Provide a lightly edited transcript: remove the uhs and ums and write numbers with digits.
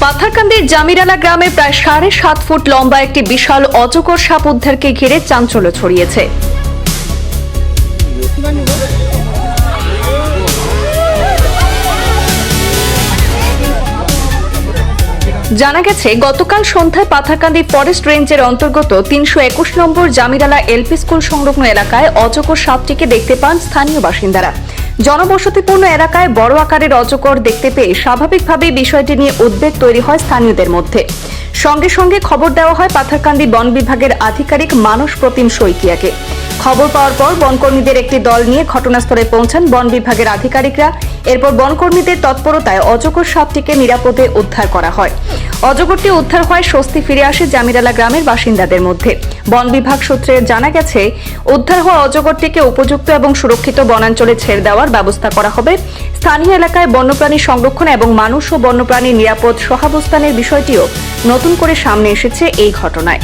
পাথারকান্দির জামিরালা গ্রামে প্রায় 7.5 ফুট লম্বা একটি বিশাল অজগর সাপ উদ্ধারকে ঘিরে চাঞ্চল্য ছড়িয়েছে। জানা গেছে, গতকাল সন্ধ্যায় পাথারকান্দি ফরেস্ট রেঞ্জের অন্তর্গত 321 নম্বর জামিরালা এলপি স্কুল সংলগ্ন এলাকায় অজগর সাপটিকে দেখতে পান স্থানীয় বাসিন্দারা। জনবসতিপূর্ণ এলাকায় বড় আকারের অজগর দেখতে পেয়ে স্বাভাবিকভাবেই বিষয়টি নিয়ে উদ্বেগ তৈরি হয় স্থানীয়দের মধ্যে। সঙ্গে সঙ্গে খবর দেওয়া হয় পাথারকান্দি বন বিভাগের আধিকারিক মানস প্রতিম শইকিয়াকে। খবর পাওয়ার পর বনকর্মীদের একটি দল নিয়ে ঘটনাস্থলে পৌঁছান বন বিভাগের আধিকারিকরা। এরপর বনকর্মীদের তৎপরতায় অজগর সাপটিকে নিরাপদে উদ্ধার করা হয়। অজগরটি উদ্ধার হয়, স্বস্তি ফিরে আসে জামিরালা গ্রামের বাসিন্দাদের মধ্যে। বন বিভাগ সূত্রে জানা গেছে, উদ্ধার হওয়া অজগরটিকে উপযুক্ত এবং সুরক্ষিত বনাঞ্চলে ছেড়ে দেওয়ার ব্যবস্থা করা হবে। স্থানীয় এলাকায় বন্যপ্রাণী সংরক্ষণ এবং মানুষ ও বন্যপ্রাণীর নিরাপদ সহাবস্থানের বিষয়টিও নতুন করে সামনে এসেছে এই ঘটনায়।